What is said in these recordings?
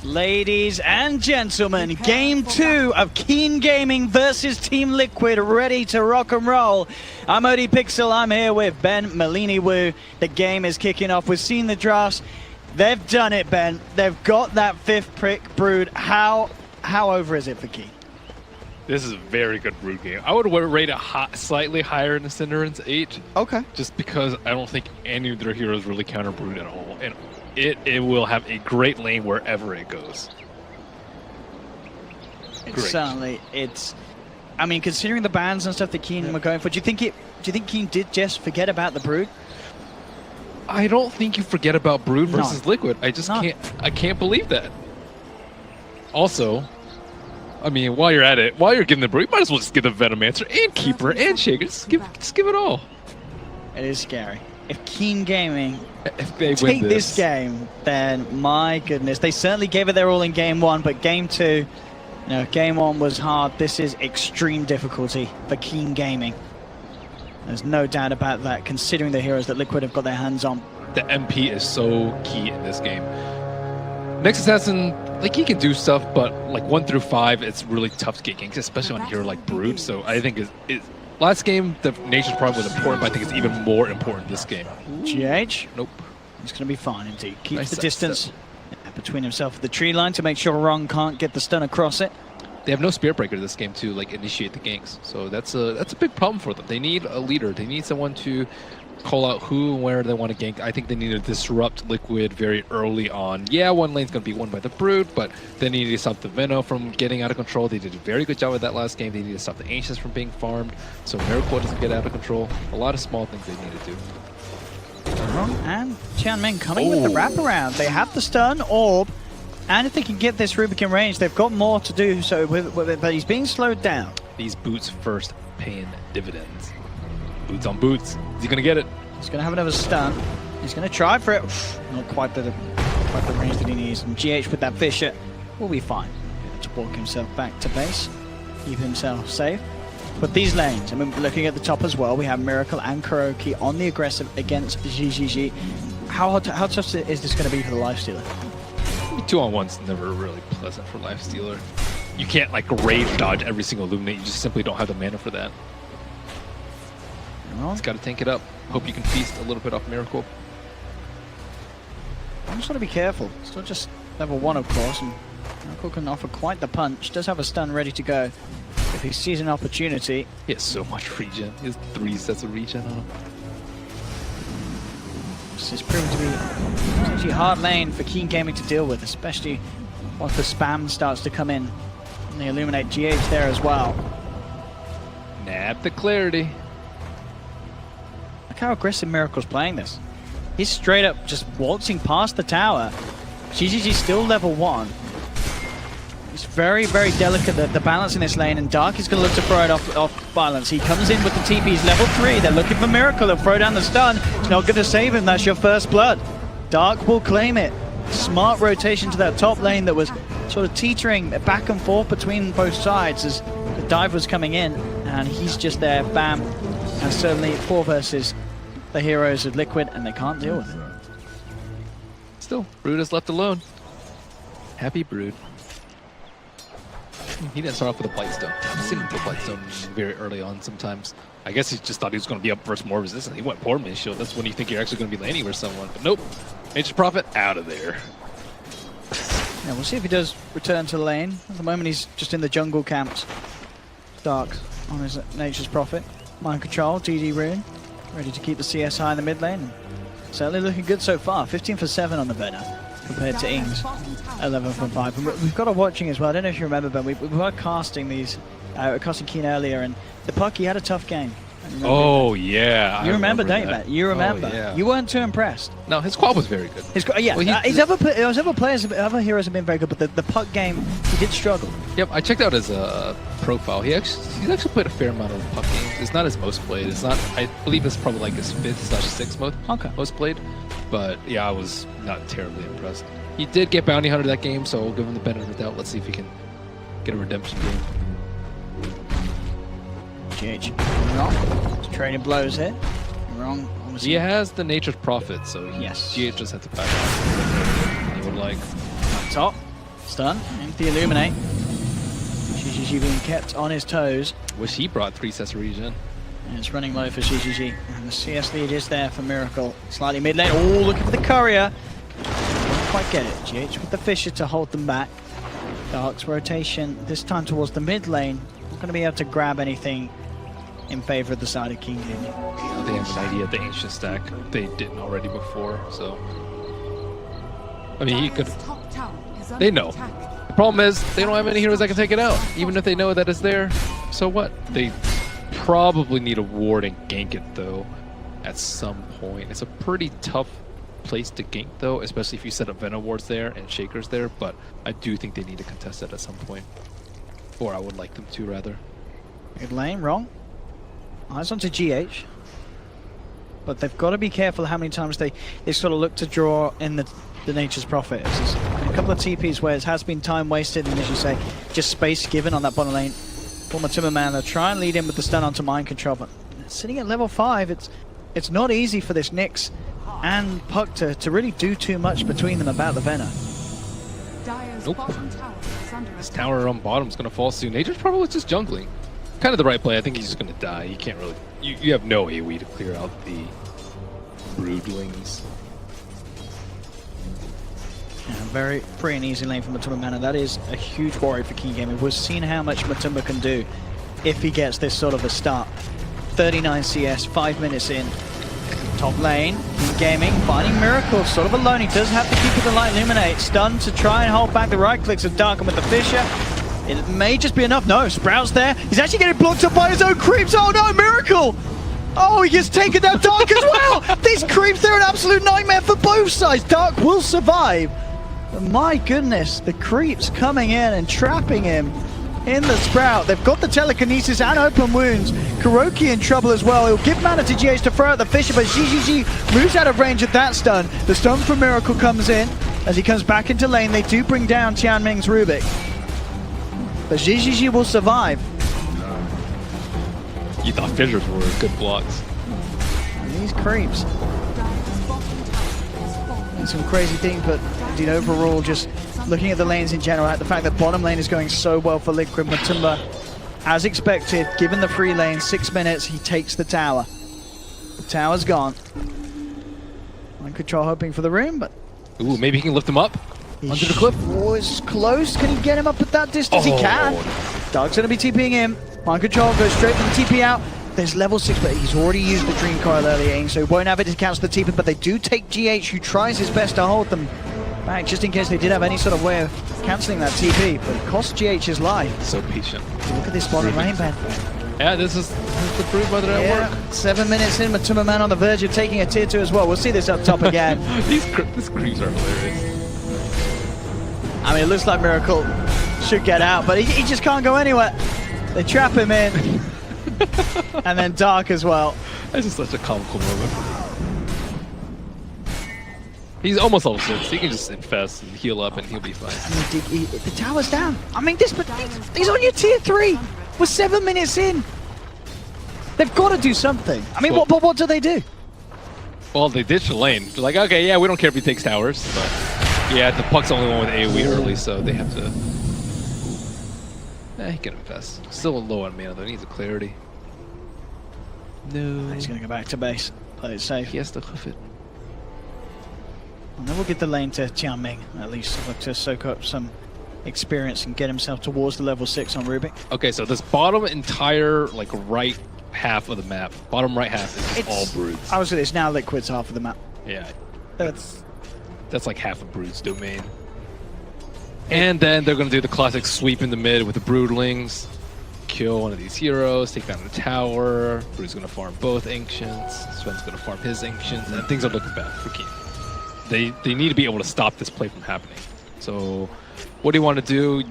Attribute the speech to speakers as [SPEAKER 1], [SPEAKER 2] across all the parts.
[SPEAKER 1] Ladies and gentlemen, game 2 of Keen Gaming versus Team Liquid, ready to rock and roll. I'm Odie Pixel, I'm here with Ben Malini-Wu. The game is kicking off. We've seen the drafts. They've done it, Ben. They've got that 5th pick Brood. How over is it for Keen?
[SPEAKER 2] This is a very good Brood game. I would rate it slightly higher than Cinderen's 8. Okay. Just because I don't think any of their heroes really counter Brood at all. And it will have a great lane wherever it goes.
[SPEAKER 1] Certainly, I mean, considering the bans and stuff that Keen were going for, do you think Keen did just forget about the Brood?
[SPEAKER 2] I don't think you forget about Brood versus Liquid. I just can't believe that. Also, I mean, while you're at it, while you're getting the Brood, you might as well just give the Venomancer and Keeper and Shaker. Just give it all. It
[SPEAKER 1] is scary. If Keen Gaming
[SPEAKER 2] if they
[SPEAKER 1] take this game, then my goodness, they certainly gave it their all in game 1, but game 2, game 1 was hard. This is extreme difficulty for Keen Gaming. There's no doubt about that, considering the heroes that Liquid have got their hands on.
[SPEAKER 2] The MP is so key in this game. Next Assassin, like, he can do stuff, but like 1 through 5, it's really tough to get ganks, especially on a hero like Brood. So I think last game, the Nature's Problem was important, but I think it's even more important this game.
[SPEAKER 1] GH?
[SPEAKER 2] Nope.
[SPEAKER 1] He's going to be fine indeed. Keeps the distance between himself and the tree line to make sure Wrong can't get the stun across it.
[SPEAKER 2] They have no Spirit Breaker this game to like initiate the ganks, so that's a big problem for them. They need a leader. They need someone to call out who and where they want to gank. I think they need to disrupt Liquid very early on. Yeah, one lane's going to be won by the Brood, but they need to stop the Veno from getting out of control. They did a very good job with that last game. They need to stop the Ancients from being farmed, so Miracle doesn't get out of control. A lot of small things they need to do.
[SPEAKER 1] And Tianming coming with the wraparound. They have the stun, orb, and if they can get this Rubik in range, they've got more to do so with it, but he's being slowed down.
[SPEAKER 2] These boots first paying dividends. Boots on boots. Is he going to get it?
[SPEAKER 1] He's going to have another stun. He's going to try for it. Not quite the range that he needs. And GH with that Fisher will be fine. To walk himself back to base, keep himself safe. But these lanes, I mean, looking at the top as well, we have Miracle and Kuroki on the aggressive against GGG. How tough is this going to be for the Lifestealer?
[SPEAKER 2] 2-on-1's never really pleasant for Lifestealer. You can't like rage dodge every single Illuminate. You just simply don't have the mana for that. It's got to tank it up. Hope you can feast a little bit off Miracle.
[SPEAKER 1] I just want to be careful. Still just level 1, of course, and Miracle can offer quite the punch. Does have a stun ready to go if he sees an opportunity.
[SPEAKER 2] He has so much regen. He has 3 sets of regen on him.
[SPEAKER 1] This is proving to be actually a hard lane for Keen Gaming to deal with, especially once the spam starts to come in. And they illuminate GH there as well.
[SPEAKER 2] Nab the clarity.
[SPEAKER 1] Look how aggressive Miracle's playing this. He's straight up just waltzing past the tower. GGG's still level 1. It's very, very delicate, the balance in this lane, and Dark is going to look to throw it off balance. He comes in with the TP, he's level 3. They're looking for Miracle. He'll throw down the stun. It's not going to save him. That's your first blood. Dark will claim it. Smart rotation to that top lane that was sort of teetering back and forth between both sides as the dive was coming in, and he's just there, bam. And certainly 4 versus the heroes of Liquid, and they can't deal with it.
[SPEAKER 2] Still, Brood is left alone. Happy Brood. He didn't start off with a Blightstone. I've seen him put Blightstone very early on sometimes. I guess he just thought he was going to be up versus more resistance. He went poor mid shield. That's when you think you're actually going to be laning with someone. But nope. Nature's Prophet out of there.
[SPEAKER 1] Yeah, we'll see if he does return to the lane. At the moment, he's just in the jungle camps. Dark on his Nature's Prophet. Mind control, DD rune. Ready to keep the CS high in the mid lane. Certainly looking good so far. 15 for 7 on the Venom compared to Ings. 11 from 5. And we've got a watching as well. I don't know if you remember, Ben. We were casting these, casting Keen earlier, and the puck, he had a tough game.
[SPEAKER 2] Oh, yeah.
[SPEAKER 1] You remember, don't you, Ben? You remember.
[SPEAKER 2] Oh, yeah.
[SPEAKER 1] You weren't too impressed.
[SPEAKER 2] No, his quad was very good.
[SPEAKER 1] Yeah,
[SPEAKER 2] well,
[SPEAKER 1] his other heroes have been very good, but the puck game, he did struggle.
[SPEAKER 2] Yep, I checked out his profile. He's actually played a fair amount of puck games. It's not his most played. It's not. I believe it's probably like his 5th/6th most played. But yeah, I was not terribly impressed. He did get bounty hunter that game, so we'll give him the benefit of the doubt. Let's see if he can get a redemption game.
[SPEAKER 1] GH. Wrong. He's trading blows here. Wrong.
[SPEAKER 2] He has the Nature's Prophet, so
[SPEAKER 1] yes.
[SPEAKER 2] GH just had to back off. He would like
[SPEAKER 1] top. Stun into the Illuminate. GGG being kept on his toes.
[SPEAKER 2] Wish he brought 3 sets of regen.
[SPEAKER 1] And it's running low for GGG. And the CS lead is there for Miracle. Slightly mid lane. Oh, looking for the courier. Don't quite get it. GH with the Fissure to hold them back. Dark's rotation this time towards the mid lane. Not going to be able to grab anything in favor of the side of King King.
[SPEAKER 2] They have an idea of the ancient stack. They didn't already before, so. I mean, he could. They know. The problem is, they don't have any heroes that can take it out. Even if they know that it's there, so what? They probably need a ward and gank it, though, at some point. It's a pretty tough place to gank, though, especially if you set up Venom wards there and Shakers there, but I do think they need to contest it at some point. Or I would like them to, rather.
[SPEAKER 1] Good lane, wrong. Eyes onto GH. But they've got to be careful how many times they sort of look to draw in the Nature's Prophet. There's a couple of TPs where it has been time wasted, and as you say, just space given on that bottom lane. Former Timberman, they'll try and lead in with the stun onto Mind Control, but sitting at level 5, it's not easy for this Nyx and Puck to really do too much between them about the Venom.
[SPEAKER 2] Nope. This tower on bottom is going to fall soon. Nature's probably just jungling. Kind of the right play. I think he's just going to die. You can't really... You have no AoE to clear out the broodlings.
[SPEAKER 1] Yeah, very free and easy lane for Matumba Mana. That is a huge worry for King Gaming. We've seen how much Matumba can do if he gets this sort of a start. 39 CS, 5 minutes in. Top lane, King Gaming finding Miracle, sort of alone. He does have to keep it the light illuminate. Stun to try and hold back the right clicks of Dark, and with the Fissure, it may just be enough. No, Sprout's there. He's actually getting blocked up by his own creeps. Oh no, Miracle! Oh, he gets taken down Dark as well! These creeps, they're an absolute nightmare for both sides. Dark will survive. But my goodness, the creeps coming in and trapping him in the Sprout. They've got the telekinesis and open wounds. Kuroki in trouble as well. He'll give mana to GH to throw out the Fissure, but GGG moves out of range at that stun. The stun from Miracle comes in. As he comes back into lane, they do bring down Tianming's Rubik. But GGG will survive.
[SPEAKER 2] You thought Fissures were good blocks.
[SPEAKER 1] And these creeps. And some crazy things, but indeed overall, just looking at the lanes in general, at the fact that bottom lane is going so well for Liquid. Matumba, as expected, given the free lane, 6 minutes, he takes the tower. The tower's gone. Mind Control hoping for the room, but...
[SPEAKER 2] Ooh, maybe he can lift him up onto the cliff.
[SPEAKER 1] Oh, it's close. Can he get him up at that distance?
[SPEAKER 2] Oh.
[SPEAKER 1] He can. Dark's going to be TPing him. Mind Control goes straight from the TP out. There's level 6, but he's already used the Dream Coil earlier, so he won't have it to cancel the TP, but they do take GH, who tries his best to hold them back, just in case they did have any sort of way of cancelling that TP, but it costs GH his life.
[SPEAKER 2] So patient.
[SPEAKER 1] Look at this bottom lane, Ben.
[SPEAKER 2] Yeah, this is the Brood Mother at work.
[SPEAKER 1] 7 minutes in, Matumba Man on the verge of taking a tier 2 as well. We'll see this up top again.
[SPEAKER 2] These creeps are hilarious.
[SPEAKER 1] I mean, it looks like Miracle should get out, but he just can't go anywhere. They trap him in. And then Dark as well.
[SPEAKER 2] That's just such a comical moment. He's almost level 6. He can just infest and heal up and he'll be fine.
[SPEAKER 1] I mean, the tower's down. I mean, he's on your tier 3. We're 7 minutes in. They've got to do something. I mean,
[SPEAKER 2] well,
[SPEAKER 1] what do they do?
[SPEAKER 2] Well, they ditched the lane. They're like, okay, yeah, we don't care if he takes towers. But yeah, the Puck's the only one with AoE early, so they have to... he can infest. Still low on mana, though. He needs a clarity. No.
[SPEAKER 1] He's going to go back to base. Play it safe.
[SPEAKER 2] He has to hoof it.
[SPEAKER 1] And then we'll get the lane to Tianming, at least, look to soak up some experience and get himself towards the level 6 on Rubik.
[SPEAKER 2] Okay, so this bottom entire, like, right half of the map, bottom right half is just all Broods.
[SPEAKER 1] I was going to say, it's now Liquid's half of the map.
[SPEAKER 2] Yeah.
[SPEAKER 1] That's
[SPEAKER 2] like half of Brood's domain. And then they're going to do the classic sweep in the mid with the Broodlings. Kill one of these heroes, take down the tower. Brood's going to farm both Ancients. Sven's going to farm his Ancients. And things are looking bad for King. They need to be able to stop this play from happening. So what do you want to do?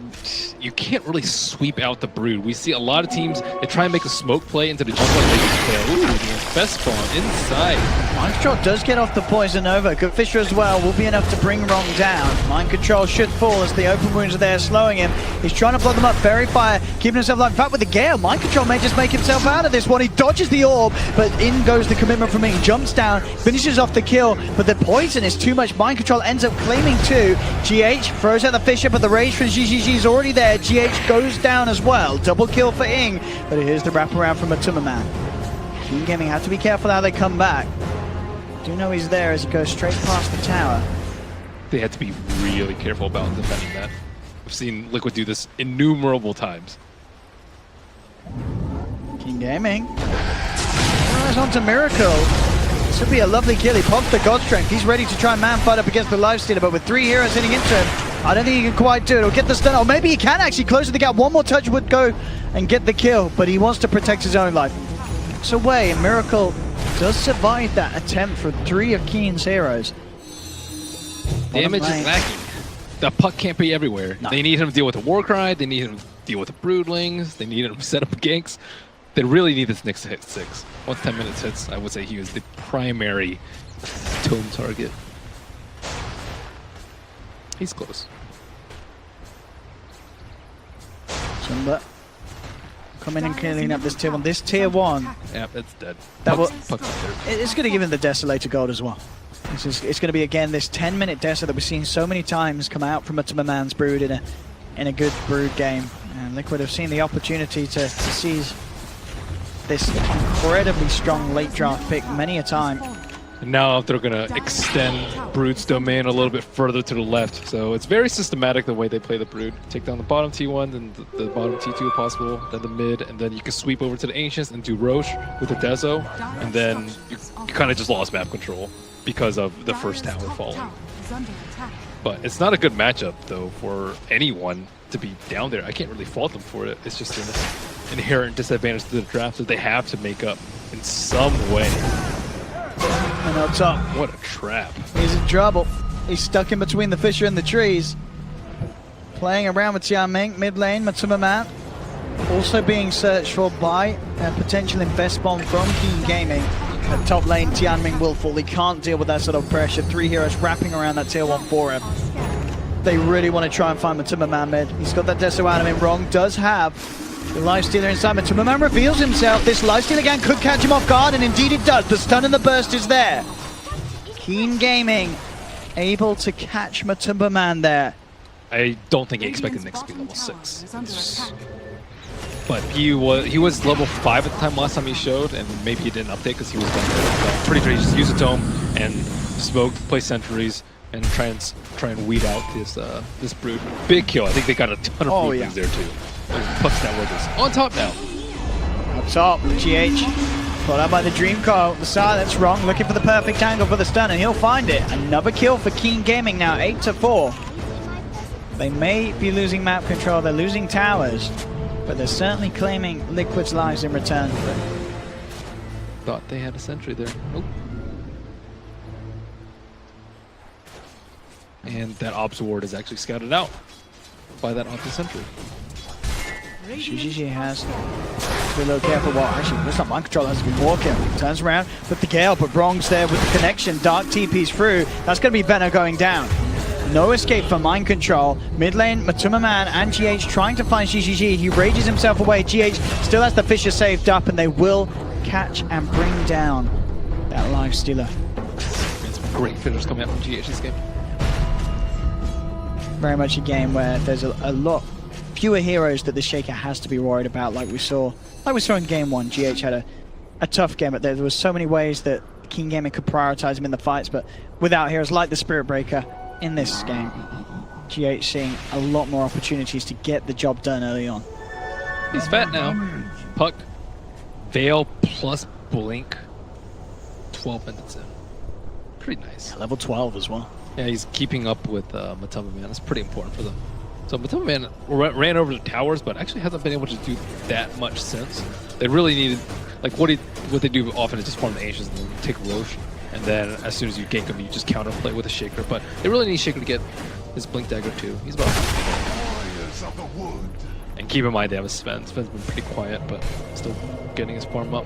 [SPEAKER 2] You can't really sweep out the Brood. We see a lot of teams, they try and make a smoke play into the jungle and they just fail. Ooh, the Infest spawn inside.
[SPEAKER 1] Mind Control does get off the Poison Over. Good Fissure as well will be enough to bring Wrong down. Mind Control should fall as the open wounds are there slowing him. He's trying to block them up. Fairy Fire keeping himself alive. In fact, with the Gale, Mind Control may just make himself out of this one. He dodges the orb, but in goes the commitment from him. Jumps down, finishes off the kill, but the poison is too much. Mind Control ends up claiming 2. GH throws out the Fissure, but the rage from GGG is already there. GH goes down as well. Double kill for Ing, but here's the wraparound from Matuma. Keen Gaming have to be careful how they come back. Do know he's there as he goes straight past the tower.
[SPEAKER 2] They had to be really careful about defending that. We've seen Liquid do this innumerable times.
[SPEAKER 1] Keen Gaming. Rise onto Miracle. This would be a lovely kill. He pops the God Strength. He's ready to try and man fight up against the Lifestealer, but with 3 heroes hitting into him, I don't think he can quite do it. He'll get the stun. Or maybe he can actually close the gap. One more touch would go and get the kill, but he wants to protect his own life. It's away, and Miracle does survive that attempt for 3 of Keen's heroes.
[SPEAKER 2] Damage is lacking. The puck can't be everywhere. No. They need him to deal with the Warcry. They need him to deal with the Broodlings. They need him to set up ganks. They really need this next hit 6. Once 10 minutes hits, I would say he was the primary tome target. He's close.
[SPEAKER 1] Sumba coming and cleaning up this tier 1. This tier 1.
[SPEAKER 2] Yeah, it's dead.
[SPEAKER 1] It's going to give him the Desolator Gold as well. It's going to be, again, this 10-minute Desa that we've seen so many times come out from Matuma Brood in a good Brood game. And Liquid have seen the opportunity to seize this incredibly strong late draft pick many a time.
[SPEAKER 2] And now they're going to extend Brood's domain a little bit further to the left. So it's very systematic the way they play the Brood. Take down the bottom T1, then the bottom T2 if possible, then the mid, and then you can sweep over to the Ancients and do Roche with the Deso, and then you kind of just lost map control because of the first tower falling. But it's not a good matchup, though, for anyone to be down there. I can't really fault them for it. It's just an inherent disadvantage to the draft that they have to make up in some way.
[SPEAKER 1] And up top.
[SPEAKER 2] What a trap.
[SPEAKER 1] He's in trouble. He's stuck in between the Fissure and the trees. Playing around with Tianming, mid lane, Matuma. Also being searched for by a potential invest bomb from Keen Gaming. At top lane, Tianming will fall. He can't deal with that sort of pressure. 3 heroes wrapping around that tier 1 for him. They really want to try and find Matuma mid. He's got that Deso out of him. Wrong does have the Lifestealer inside. Matuma reveals himself. This Lifestealer gang could catch him off guard, and indeed it does. The stun and the burst is there. Keen Gaming able to catch Matuma there.
[SPEAKER 2] I don't think he expected Nyx to be level 6. But he was level 5 at the time last time he showed, and maybe he didn't update because he was done there. Pretty sure he just used a tome and smoked, play sentries, and try and weed out this Brood. Big kill. I think they got a ton of Broodlings there too. Puck's now with us. On top now.
[SPEAKER 1] Up top, GH. Caught out by the Dream Coil. The silence wrong. Looking for the perfect angle for the stun, and he'll find it. Another kill for Keen Gaming now, 8-4. They may be losing map control. They're losing towers. But they're certainly claiming Liquid's lives in return for it.
[SPEAKER 2] Thought they had a sentry there. Nope. And that Ops Ward is actually scouted out by that Opti sentry.
[SPEAKER 1] GGG has to be a little careful. Well, actually, it's not mind control, has to be more careful. Turns around with the Gale, but Wrong's there with the connection. Dark TP's through. That's going to be Venom going down. No escape for mind control. Mid lane, Matuma and GH trying to find GGG. He rages himself away. GH still has the Fissure saved up, and they will catch and bring down that Lifestealer.
[SPEAKER 2] Some great finishes coming out from GH this game.
[SPEAKER 1] Very much a game where there's a lot fewer heroes that the Shaker has to be worried about, like we saw in game 1. GH had a tough game, but there was so many ways that Keen Gaming could prioritize him in the fights, but without heroes like the Spirit Breaker in this game, GH seeing a lot more opportunities to get the job done early on.
[SPEAKER 2] He's fat now. Puck, Veil plus Blink, 12 minutes in. Pretty nice.
[SPEAKER 1] Yeah, level 12 as well.
[SPEAKER 2] Yeah, he's keeping up with Matuma. That's pretty important for them. So Matuma ran over the towers, but actually hasn't been able to do that much since. They really needed, like what they do often is just farm the Ancients and then take Roche, and then as soon as you gank him, you just counterplay with a Shaker. But they really need Shaker to get his Blink Dagger too. He's about. And keep in mind they have a Sven. Sven's been pretty quiet, but still getting his farm up.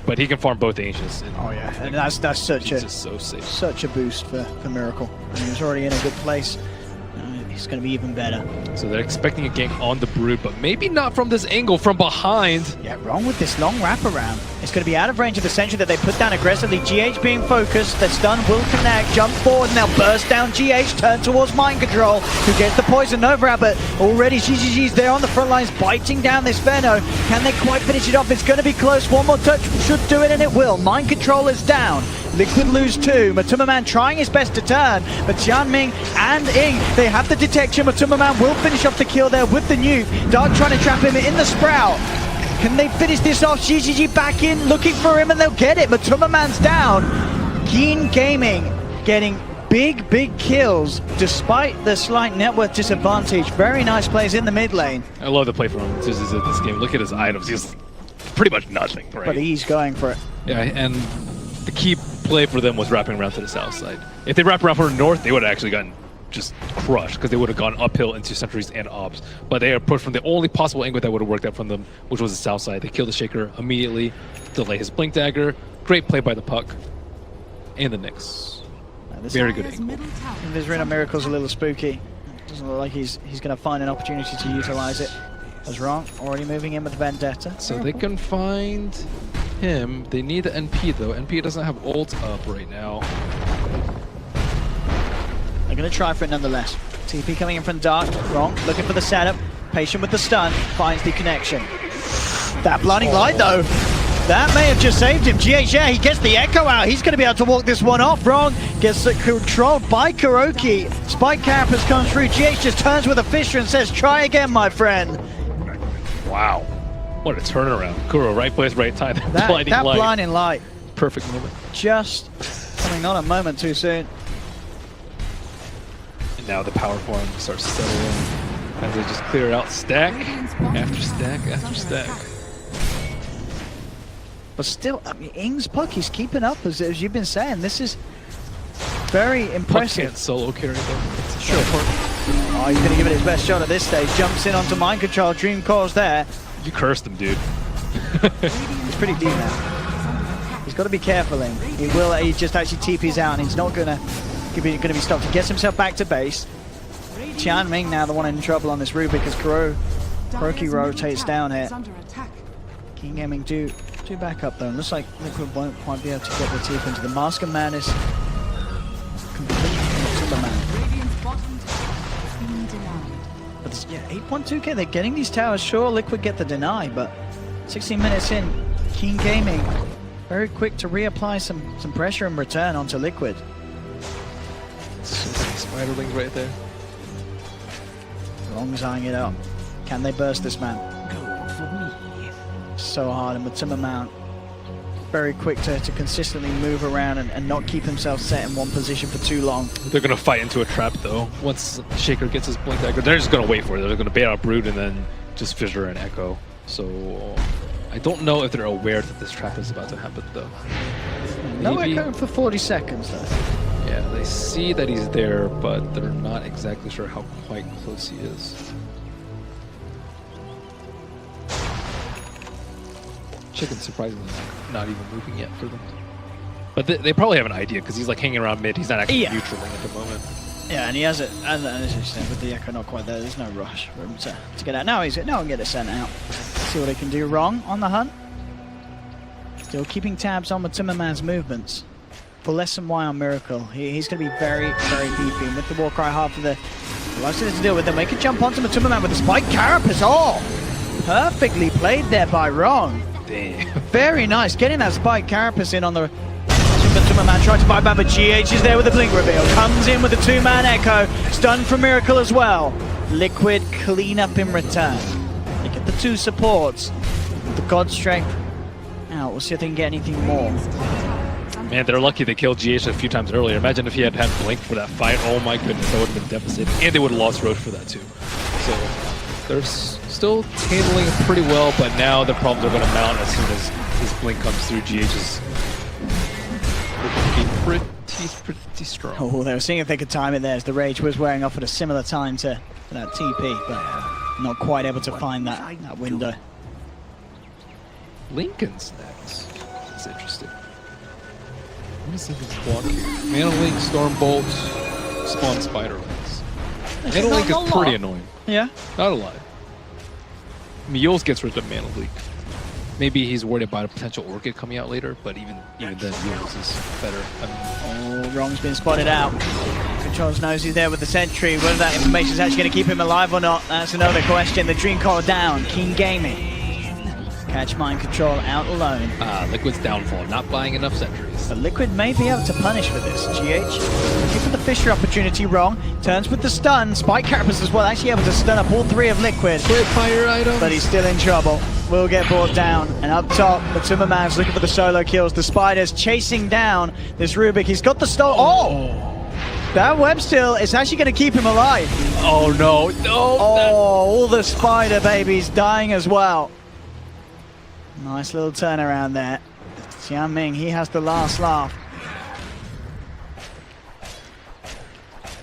[SPEAKER 2] But he can farm both Ancients.
[SPEAKER 1] Oh yeah, and that's such a
[SPEAKER 2] so safe.
[SPEAKER 1] Such a boost for Miracle. And he was already in a good place. He's going to be even better.
[SPEAKER 2] So they're expecting a gank on the Brood, but maybe not from this angle, from behind.
[SPEAKER 1] Yeah, wrong with this long wraparound. It's going to be out of range of the sentry that they put down aggressively. GH being focused. The stun will connect. Jump forward. Now burst down GH. Turn towards Mind Control. Who gets the poison over out. But already GGG's there on the front lines biting down this Veno. Can they quite finish it off? It's going to be close. One more touch should do it, and it will. Mind Control is down. Liquid lose 2. Matuma trying his best to turn, but Tianming and Ing, they have the detection. Matuma will finish off the kill there with the nuke. Dark trying to trap him in the Sprout. Can they finish this off? GGG back in, looking for him, and they'll get it. Matuma down. Keen Gaming getting big kills despite the slight net worth disadvantage. Very nice plays in the mid lane.
[SPEAKER 2] I love the play from him this game. Look at his items. He's pretty much nothing, right?
[SPEAKER 1] But he's going for it.
[SPEAKER 2] Yeah, and the key play for them was wrapping around to the south side. If they wrap around for the north, they would have actually gotten just crushed because they would have gone uphill into sentries and ops. But they approached from the only possible angle that would have worked out from them, which was the south side. They killed the Shaker immediately, delay his Blink Dagger. Great play by the Puck and the Nyx. Very good angle.
[SPEAKER 1] Visrino Miracle's a little spooky. Doesn't look like he's going to find an opportunity to utilize it. Was wrong. Already moving in with Vendetta.
[SPEAKER 2] So they can find him. They need the NP though. NP doesn't have ult up right now.
[SPEAKER 1] They're going to try for it nonetheless. TP coming in from Dark. Wrong. Looking for the setup. Patient with the stun. Finds the connection. That blinding light though. That may have just saved him. GH, yeah, he gets the Echo out. He's going to be able to walk this one off. Wrong. Gets controlled by Kuroki. Spike Carapace comes through. GH just turns with a Fisher and says, try again, my friend.
[SPEAKER 2] Wow. What a turnaround. Kuro, right place, right time.
[SPEAKER 1] That blinding light.
[SPEAKER 2] Perfect moment.
[SPEAKER 1] Just coming on a moment too soon.
[SPEAKER 2] And now the power form starts settling as they just clear out stack after stack after stack.
[SPEAKER 1] But still, I mean, Ing's Puck, he's keeping up, as you've been saying. This is very impressive.
[SPEAKER 2] Puck can't solo carry though. It's
[SPEAKER 1] sure. Oh, he's going to give it his best shot at this stage. Jumps in onto Mind Control. Dream Calls there.
[SPEAKER 2] You cursed him, dude.
[SPEAKER 1] He's pretty deep now. He's got to be careful, Ing. He just actually TPs out, and he's not going to be stopped. He gets himself back to base. Tianming now the one in trouble on this route because Kuroki rotates down here. King Gaming do back up though. Looks like Liquid won't quite be able to get the TP into the Mask of Madness. Completely Superman. But this, yeah, 8.2k, they're getting these towers. Sure, Liquid get the deny, but 16 minutes in, Keen Gaming very quick to reapply some pressure in return onto Liquid.
[SPEAKER 2] Spiderlings right there.
[SPEAKER 1] Long's eyeing it up. Can they burst this man? So hard, and Matuma very quick to consistently move around and not keep himself set in one position for too long.
[SPEAKER 2] They're going to fight into a trap though. Once Shaker gets his Blink Dagger, they're just going to wait for it. They're going to bait out Brood and then just Fissure and Echo. So I don't know if they're aware that this trap is about to happen though.
[SPEAKER 1] No Echo for 40 seconds though.
[SPEAKER 2] Yeah, they see that he's there, but they're not exactly sure how quite close he is. Chicken surprisingly not even moving yet for them. But they probably have an idea because he's like hanging around mid. He's not actually neutraling at the moment.
[SPEAKER 1] Yeah, and he has it, and as you said, with the Echo not quite there, there's no rush for him to get out. Now he's now get it sent out. See what he can do wrong on the hunt. Still keeping tabs on Matuma movements. For less than Y on Miracle, he's going to be very beefy. And with the Warcry hard for the likes of to deal with them, they can jump onto Matuma with the Spike Carapace. Oh, perfectly played there by Wrong.
[SPEAKER 2] Damn.
[SPEAKER 1] Very nice, getting that Spike Carapace in on the Matuma tries to buy back, but GH is there with the Blink reveal. Comes in with the two-man Echo, stun from Miracle as well. Liquid clean up in return. They get the two supports. The God Strength out. We'll see if they can get anything more.
[SPEAKER 2] Man, they're lucky they killed GH a few times earlier. Imagine if he had had Blink for that fight. Oh my goodness, that would have been devastating. And they would have lost Roche for that too. So they're still handling it pretty well, but now the problems are going to mount as soon as his Blink comes through. GH is pretty strong.
[SPEAKER 1] Oh, they were seeing if they could time it there as the Rage was wearing off at a similar time to that TP, but not quite able to find that window.
[SPEAKER 2] Lincoln's next. That's interesting. What is Lincoln's block here? Mana Link, Stormbolt, Spawn Spiderlings. Mana Link is pretty annoying.
[SPEAKER 1] Yeah.
[SPEAKER 2] Not a lot. Mules gets rid of Mana Link. Maybe he's worried about a potential Orchid coming out later, but even then, Euros is better.
[SPEAKER 1] Oh, Wrong's been spotted out. Controls knows he's there with the sentry. Whether that information is actually going to keep him alive or not, that's another question. The Dream Core down. Keen Gaming. Catch Mind Control out alone.
[SPEAKER 2] Liquid's downfall, not buying enough sentries.
[SPEAKER 1] But Liquid may be able to punish for this. GH looking for the Fisher opportunity. Wrong. Turns with the stun. Spike Carapace as well, actually able to stun up all three of Liquid.
[SPEAKER 2] Quick fire items.
[SPEAKER 1] But he's still in trouble. Will get brought down. And up top, Matuma Man's looking for the solo kills. The Spiders chasing down this Rubik. He's got the stun. Oh! That web still is actually going to keep him alive.
[SPEAKER 2] Oh no, no!
[SPEAKER 1] Oh, all the Spider babies dying as well. Nice little turnaround there. Xianming, he has the last laugh.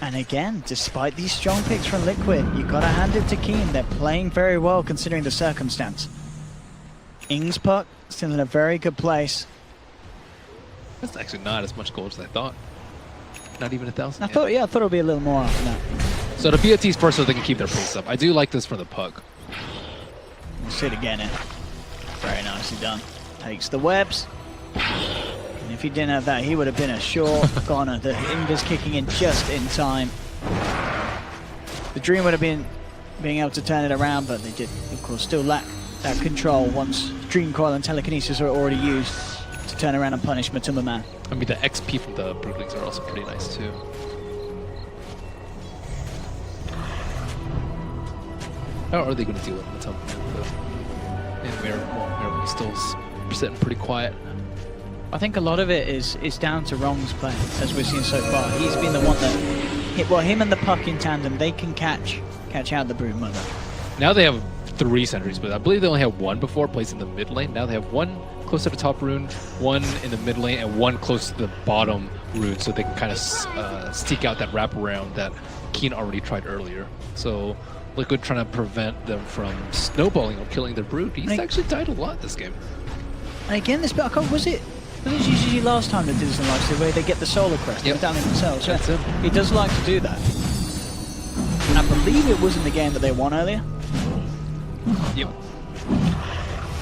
[SPEAKER 1] And again, despite these strong picks from Liquid, you gotta hand it to Keen. They're playing very well considering the circumstance. Ing's puck still in a very good place.
[SPEAKER 2] That's actually not as much gold as I thought. Not even 1,000.
[SPEAKER 1] I thought it would be a little more after that.
[SPEAKER 2] So the BOT's first, so they can keep their pace up. I do like this for the puck.
[SPEAKER 1] We'll see it again. Very nicely done. Takes the webs. And if he didn't have that, he would have been a sure goner. The Invis kicking in just in time. The Dream would have been being able to turn it around, but they did, of course, still lack that control once Dream Coil and Telekinesis are already used to turn around and punish Matuma Man.
[SPEAKER 2] I mean, the XP from the Brooklings are also pretty nice, too. How are they going to deal with Matuma Man, though? And Miracle still sitting pretty quiet.
[SPEAKER 1] I think a lot of it is down to Wrong's play, as we've seen so far. He's been the one that, him and the puck in tandem, they can catch out the Broodmother.
[SPEAKER 2] Now they have 3 sentries, but I believe they only had 1 before, placed in the mid lane. Now they have 1 close to the top rune, 1 in the mid lane, and 1 close to the bottom rune, so they can kind of sneak out that wraparound that Keen already tried earlier. So Liquid trying to prevent them from snowballing or killing their Brood. He's actually died a lot this game.
[SPEAKER 1] And again, this bit, was it GGG last time that did this in live stream, where they get the solar crest? Yep. Down in themselves.
[SPEAKER 2] That's it.
[SPEAKER 1] He does like to do that. And I believe it was in the game that they won earlier.
[SPEAKER 2] Yep.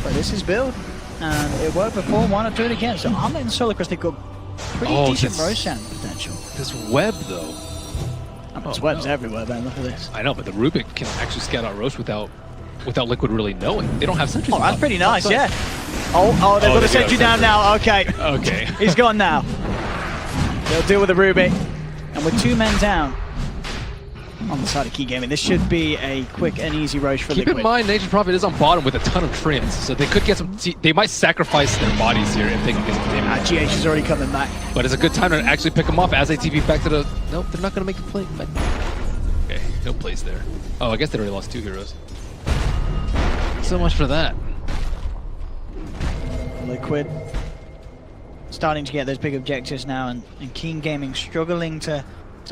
[SPEAKER 1] But this is build, and it worked before. Why not do it again? So I'm letting solar crest. They've got pretty decent Roshan potential.
[SPEAKER 2] This web though.
[SPEAKER 1] There's webs everywhere, man. Look at this.
[SPEAKER 2] I know, but the Rubik can actually scout out Roche without Liquid really knowing. They don't have sentries.
[SPEAKER 1] Oh, that's pretty nice, yeah. Oh, they've got a sentry down now. Okay.
[SPEAKER 2] Okay.
[SPEAKER 1] He's gone now. They'll deal with the Rubik. And with 2 men down on the side of Key Gaming, this should be a quick and easy Roche for Liquid.
[SPEAKER 2] Keep in mind, Nature's Prophet is on bottom with a ton of trims, so they could get some. They might sacrifice their bodies here if they can get some damage.
[SPEAKER 1] GH is already coming back.
[SPEAKER 2] But it's a good time to actually pick them off as they TP back to the. Nope, they're not going to make a play. But... Okay, no plays there. Oh, I guess they already lost 2 heroes. So much for that.
[SPEAKER 1] Liquid starting to get those big objectives now, and Keen Gaming struggling to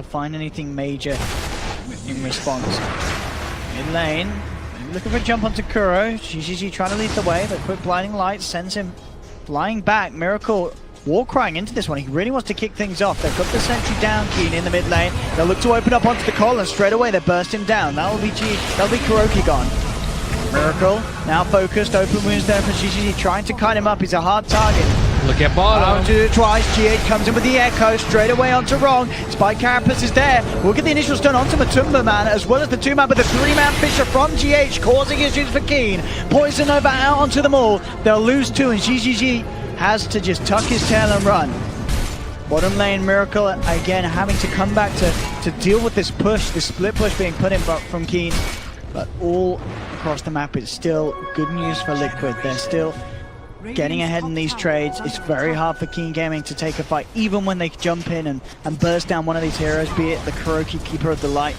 [SPEAKER 1] find anything major in response. Mid lane, looking for a jump onto Kuro. GGG trying to lead the way, but quick blinding light sends him flying back. Miracle war crying into this one. He really wants to kick things off. They've got the sentry down, Keen in the mid lane. They'll look to open up onto the Col, and straight away they burst him down. That'll be Kuroki gone. Miracle now focused. Open wounds there for GGG, trying to kite him up. He's a hard target.
[SPEAKER 2] Look at bottom.
[SPEAKER 1] To do it twice. GH comes in with the Echo straight away onto Wrong. Spike Carapace is there. We'll get the initial stun onto Matuma Man, as well as the 2-man, but the 3-man Fisher from GH causing issues for Keen. Poison Nova out onto them all. They'll lose 2, and GGG has to just tuck his tail and run. Bottom lane, Miracle again having to come back to deal with this push, this split push being put in from Keen. But all across the map, it's still good news for Liquid. They're still getting ahead in these trades. It's very hard for Keen Gaming to take a fight, even when they jump in and burst down one of these heroes, be it the Kuroki, Keeper of the Light.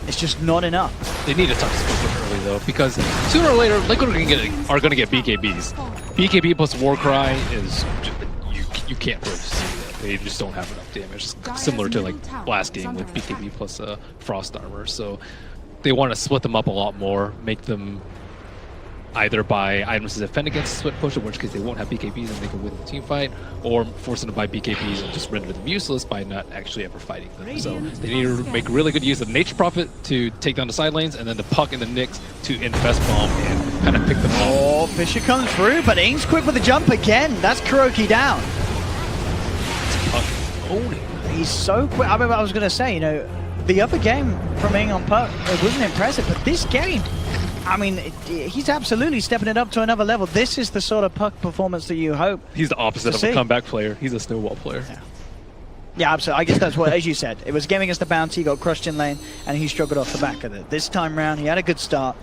[SPEAKER 1] It's just not enough.
[SPEAKER 2] They need to tuck this push early though, because sooner or later, Liquid are going to get BKBs. BKB plus Warcry is you can't really see that. They just don't have enough damage. It's similar to like last game with BKB plus Frost Armor. So they want to split them up a lot more, make them either buy items to defend against the split push, in which case they won't have BKBs and they can win the team fight, or force them to buy BKBs and just render them useless by not actually ever fighting them. So they need to make really good use of Nature Prophet to take down the side lanes, and then the Puck and the Nyx to infest bomb and kind of pick them off.
[SPEAKER 1] Oh, Fisher comes through, but Ing's quick with the jump again. That's Kuroki down.
[SPEAKER 2] Owning.
[SPEAKER 1] He's so quick. I mean, I was going to say, you know, the other game from Ing on Puck, it wasn't impressive, but this game, I mean, he's absolutely stepping it up to another level. This is the sort of Puck performance that you hope.
[SPEAKER 2] He's the opposite of a comeback player. He's a snowball player.
[SPEAKER 1] Yeah, absolutely. I guess that's what, as you said, it was a game against the Bounty, got crushed in lane, and he struggled off the back of it. This time round, he had a good start,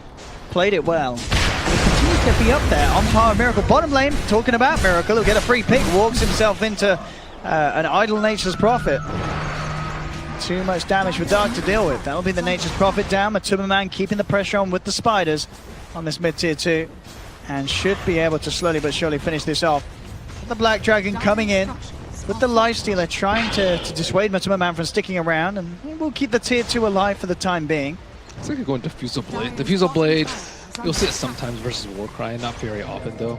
[SPEAKER 1] played it well. He continues to be up there on par with Miracle. Bottom lane, talking about Miracle, he'll get a free pick, walks himself into an idle Nature's Prophet. Too much damage for Dark to deal with. That'll be the Nature's Prophet down. Matuma Man keeping the pressure on with the spiders on this mid-tier 2, and should be able to slowly but surely finish this off. The Black Dragon coming in with the Lifestealer, trying to dissuade Matuma Man from sticking around, and we'll keep the tier 2 alive for the time being.
[SPEAKER 2] It's like going Diffusal Blade. Diffusal Blade, you'll see it sometimes versus Warcry, not very often though.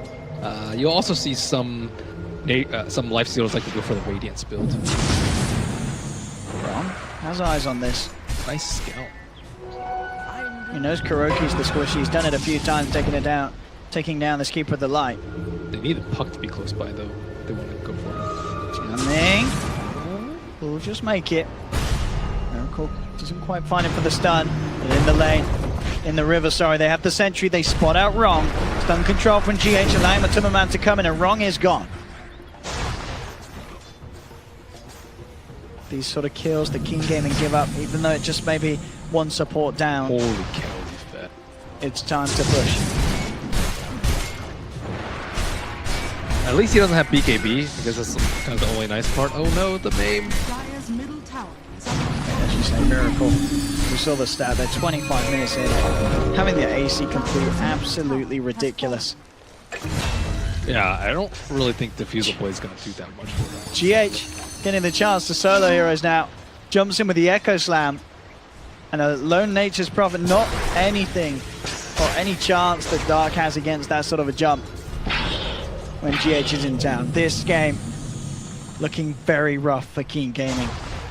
[SPEAKER 2] You'll also see some Lifestealers like to go for the Radiance build.
[SPEAKER 1] Ron has eyes on this.
[SPEAKER 2] Nice scout.
[SPEAKER 1] He knows Kuroki's the squishy. He's done it a few times, taking down this Keeper of the Light.
[SPEAKER 2] They need the Puck to be close by though. They want to go for it.
[SPEAKER 1] Jamming. We'll just make it. Miracle doesn't quite find it for the stun. But in the lane, in the river, sorry, they have the sentry. They spot out Wrong. Stun control from GH, allowing Matuma Man to come in, and Wrong is gone. These sort of kills the King Gaming give up, even though it just may be one support down.
[SPEAKER 2] Holy cow, he's fat.
[SPEAKER 1] It's time to push.
[SPEAKER 2] At least he doesn't have BKB, because that's kind of the only nice part. Oh no, the MAME.
[SPEAKER 1] As you say, Miracle. We saw the stat, they're 25 minutes in. Having the AC complete, absolutely ridiculous.
[SPEAKER 2] Yeah, I don't really think Diffusal Blade is going to do that much for that.
[SPEAKER 1] GH getting the chance to solo heroes now. Jumps in with the Echo Slam. And a lone Nature's Prophet, not anything or any chance that Dark has against that sort of a jump when GH is in town. This game looking very rough for Keen Gaming.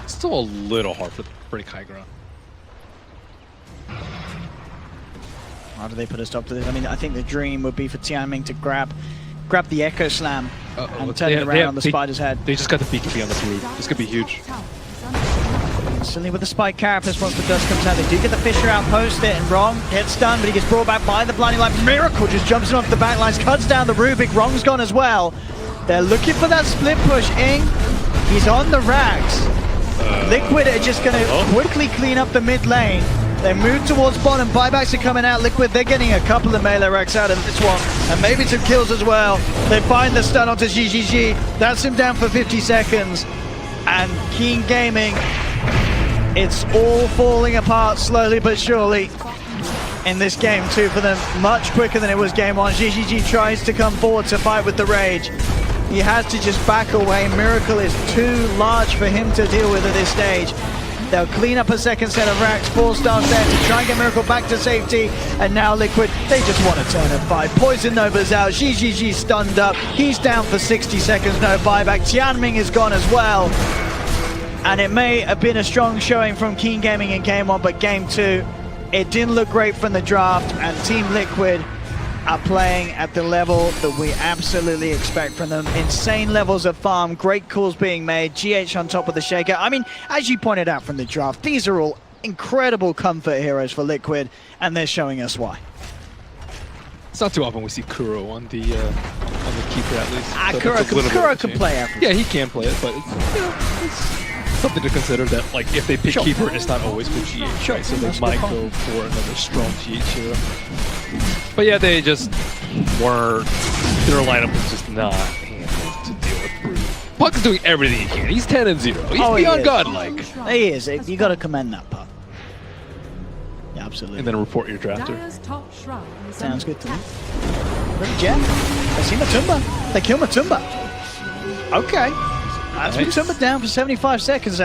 [SPEAKER 2] Still a little hard for the break high ground.
[SPEAKER 1] How do they put a stop to this? I mean, I think the dream would be for Tianming to grab the Echo Slam and turn it around on the Spider's head.
[SPEAKER 2] They just got the BKB on the brood. This could be huge.
[SPEAKER 1] Instantly with the Spike Carapace once the dust comes out. They do get the Fisher out, post it, and Wrong gets stunned, but he gets brought back by the Blinding Light. Miracle just jumps in off the back lines, cuts down the Rubik. Wrong's gone as well. They're looking for that split push. Ing, he's on the racks. Liquid are just going to quickly clean up the mid lane. They move towards bottom. Buybacks are coming out. Liquid, they're getting a couple of melee racks out of this one, and maybe some kills as well. They find the stun onto GGG. That's him down for 50 seconds. And Keen Gaming, it's all falling apart slowly but surely in this game too for them, much quicker than it was game one. GGG tries to come forward to fight with the Rage. He has to just back away. Miracle is too large for him to deal with at this stage. They'll clean up a second set of racks. 4 stars there to try and get Miracle back to safety. And now Liquid, they just want to turn and fight. Poison Nova's out. GGG stunned up. He's down for 60 seconds. No buyback. Tianming is gone as well. And it may have been a strong showing from Keen Gaming in game 1, but game 2, it didn't look great from the draft. And Team Liquid are playing at the level that we absolutely expect from them. Insane levels of farm, great calls being made, GH on top of the shaker. I mean, as you pointed out from the draft, these are all incredible comfort heroes for Liquid, and they're showing us why.
[SPEAKER 2] It's not too often we see Kuro on the keeper at least.
[SPEAKER 1] Kuro can play everything.
[SPEAKER 2] Yeah, he can play it, but it's something to consider that, like, if they pick keeper, it's not always with GH,
[SPEAKER 1] sure.
[SPEAKER 2] Right? So they might go for another strong GH hero. But yeah, they just weren't. Their lineup was just not handled to deal with Brood. Puck's doing everything he can. He's 10-0. He's beyond godlike.
[SPEAKER 1] He is. You got to commend that Puck. Yeah, absolutely.
[SPEAKER 2] And then report your drafter.
[SPEAKER 1] Sounds good to me. Pretty Jet. They see Matumba. They kill Matumba. Okay. That's Matumba down for 75 seconds.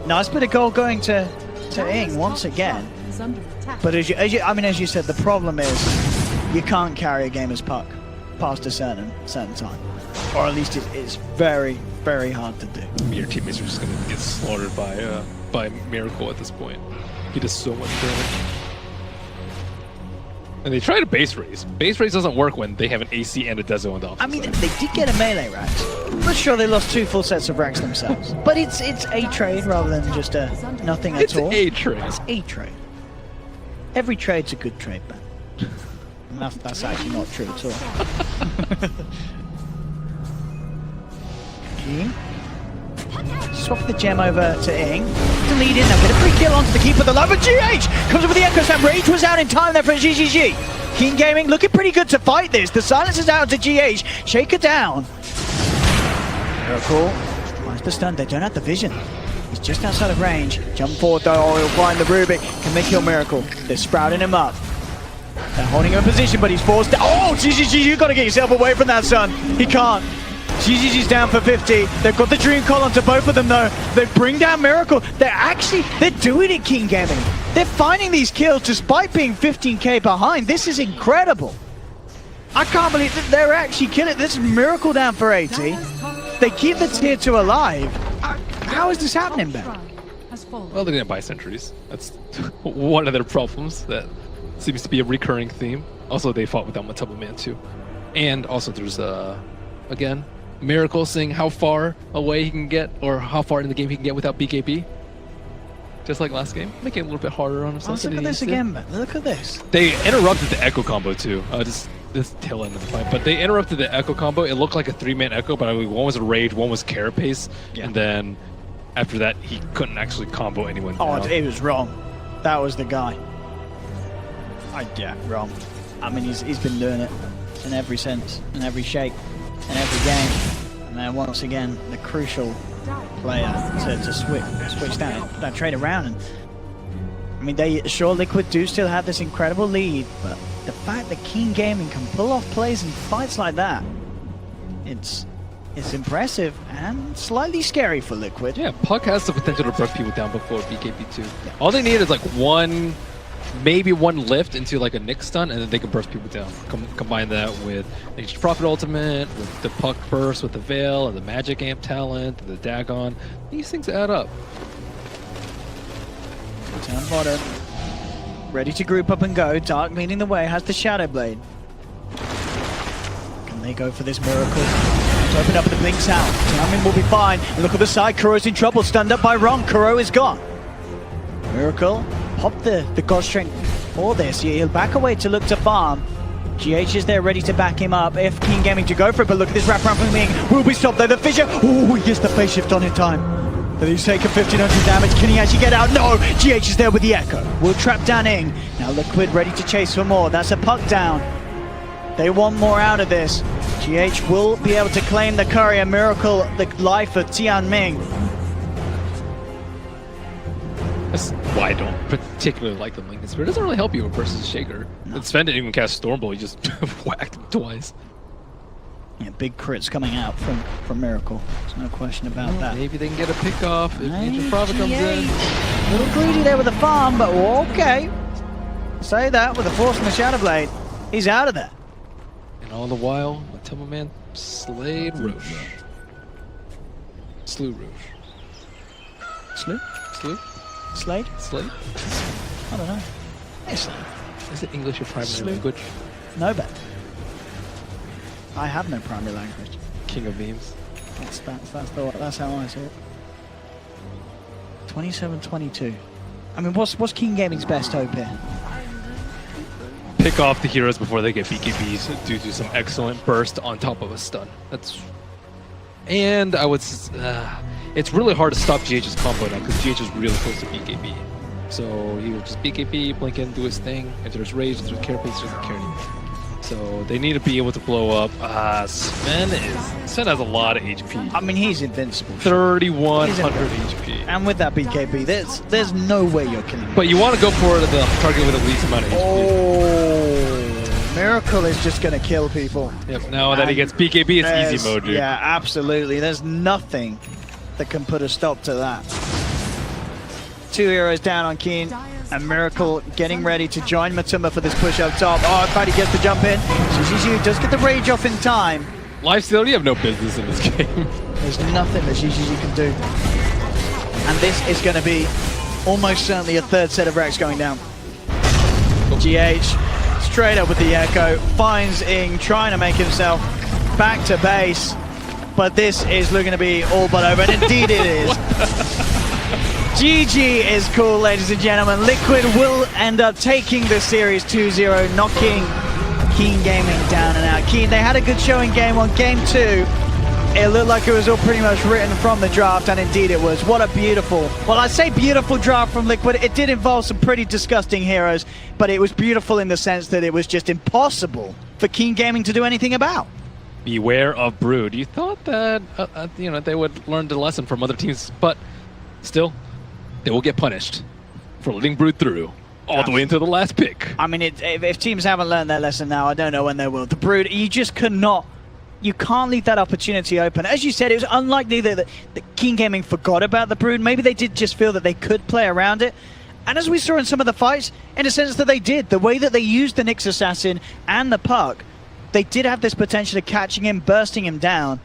[SPEAKER 1] Nice bit of gold going to Ing once again. But as you said, the problem is you can't carry a game as Puck past a certain time, or at least it's very, very hard to do.
[SPEAKER 2] Your teammates are just going to get slaughtered by Miracle at this point. He does so much damage. And they tried a base raise. Base raise doesn't work when they have an AC and a Dezo on the offense.
[SPEAKER 1] I mean, they did get a melee rax. I'm not sure they lost 2 full sets of racks themselves. But it's a trade rather than just a nothing at all.
[SPEAKER 2] It's a trade.
[SPEAKER 1] It's a trade. Every trade's a good trade, man. And that's actually not true at all. Gene. Swap the gem over to Ing. To lead in, they'll get a free kill onto the keeper of the line, but GH comes up with the Echo Slam. Rage was out in time there for GGG. Keen Gaming looking pretty good to fight this. The silence is out to GH. Shaker down. Miracle. Finds the stun. They don't have the vision. He's just outside of range. Jump forward though, or he'll find the Rubik. Can they kill Miracle? They're sprouting him up. They're holding him in position, but he's forced down. Oh, GGG, you gotta get yourself away from that, son. He can't. GGG's down for 50. They've got the Dream Call onto both of them though. They bring down Miracle. They're doing it, King Gaming. They're finding these kills despite being 15k behind. This is incredible. I can't believe that they're actually killing. This is Miracle down for 80. They keep the tier 2 alive. How is this happening, Ben?
[SPEAKER 2] Well, they didn't buy sentries. That's one of their problems. That seems to be a recurring theme. Also, they fought without Mataba Man too. And also there's, again, Miracle seeing how far away he can get, or how far in the game he can get without BKB. Just like last game, making it a little bit harder on himself.
[SPEAKER 1] Look at this again, man. Look at this.
[SPEAKER 2] They interrupted the Echo combo too. Just this tail end of the fight. But they interrupted the Echo combo. It looked like a 3-man Echo, but I mean, one was a Rage, one was Carapace, and then after that, he couldn't actually combo anyone.
[SPEAKER 1] Oh, it was wrong. That was the guy. Yeah, wrong. I mean, he's been doing it in every sense, in every shape, in every game. And then once again, the crucial player to switch that trade around. And I mean, Liquid do still have this incredible lead, but the fact that Keen Gaming can pull off plays and fights like that, it's impressive and slightly scary for Liquid.
[SPEAKER 2] Yeah, Puck has the potential to break people down before BKB2. Yeah. All they need is like maybe one lift into like a Nick stun, and then they can burst people down. Combine that with Nature's Prophet ultimate, with the Puck burst, with the Veil, and the Magic Amp talent, and the Dagon. These things add up.
[SPEAKER 1] Down bottom. Ready to group up and go. Dark leading the way, has the Shadow Blade. Can they go for this Miracle? To open up the Blinks out. Tianmin will be fine. And look at the side, Kuro's in trouble. Stunned up by Ron. Kuro is gone. Miracle. Pop the God Strength for this. He'll back away to look to farm. GH is there ready to back him up. If Keen Gaming to go for it, but look at this wraparound from Ming. Will be stopped there. The Fissure. Oh, he gets the phase shift on in time. But he's taken 1500 damage. Can he actually get out? No! GH is there with the Echo. Will trap down Ing. Now Liquid ready to chase for more. That's a Puck down. They want more out of this. GH will be able to claim the Courier. Miracle the life of Tianming.
[SPEAKER 2] That's why I don't particularly like the Lincoln Spirit. It doesn't really help you versus Shaker. No. Sven didn't even cast Stormbolt, he just whacked him twice.
[SPEAKER 1] Yeah, big crits coming out from Miracle. There's no question about that.
[SPEAKER 2] Maybe they can get a pick off if Nature's Prophet comes in.
[SPEAKER 1] A little greedy there with the farm, but okay. Say that with the Force and the Shadow Blade. He's out of there.
[SPEAKER 2] And all the while, Mataba Man slayed Roche. Slew Roche.
[SPEAKER 1] Slew?
[SPEAKER 2] Slew?
[SPEAKER 1] Slade?
[SPEAKER 2] Slade?
[SPEAKER 1] I don't know. Hey, Slade.
[SPEAKER 2] Is it English your primary language?
[SPEAKER 1] No, bet. I have no primary language.
[SPEAKER 2] King of memes.
[SPEAKER 1] That's how I see it. 27-22. I mean, what's King Gaming's best hope here?
[SPEAKER 2] Pick off the heroes before they get BKBs due to some excellent burst on top of a stun. And I would. It's really hard to stop GH's combo now because GH is really close to BKB. So he will just BKB, blink in, do his thing. If there's Rage, if there's Carapace, he doesn't care anymore. So they need to be able to blow up. Sven has a lot of HP.
[SPEAKER 1] I mean, he's invincible.
[SPEAKER 2] 3,100 HP.
[SPEAKER 1] And with that BKB, there's no way you're killing him.
[SPEAKER 2] But you want to go for the target with the least amount of HP.
[SPEAKER 1] Oh, Miracle is just going to kill people.
[SPEAKER 2] Yep, now that he gets BKB, it's easy mode, dude.
[SPEAKER 1] Yeah, absolutely. There's nothing that can put a stop to that. 2 heroes down on Keen, and Miracle getting ready to join Matuma for this push up top. Oh, in fact, he gets the jump in. GGG does get the Rage off in time.
[SPEAKER 2] Lifesteal, you have no business in this game.
[SPEAKER 1] There's nothing that GGG can do. And this is going to be almost certainly a 3rd set of racks going down. GH straight up with the Echo, finds Ing, trying to make himself back to base. But this is looking to be all but over, and indeed it is. GG is cool, ladies and gentlemen. Liquid will end up taking the series 2-0, knocking Keen Gaming down and out. Keen, they had a good showing game on game 2. It looked like it was all pretty much written from the draft, and indeed it was. What a beautiful, well, I say beautiful draft from Liquid. It did involve some pretty disgusting heroes, but it was beautiful in the sense that it was just impossible for Keen Gaming to do anything about.
[SPEAKER 2] Beware of Brood. You thought that they would learn the lesson from other teams, but still, they will get punished for letting Brood through all the way into the last pick.
[SPEAKER 1] I mean, if teams haven't learned that lesson now, I don't know when they will. The Brood, you just cannot, you can't leave that opportunity open. As you said, it was unlikely that Keen Gaming forgot about the Brood. Maybe they did just feel that they could play around it. And as we saw in some of the fights, in a sense that they did, the way that they used the Nyx Assassin and the Puck, they did have this potential of catching him, bursting him down.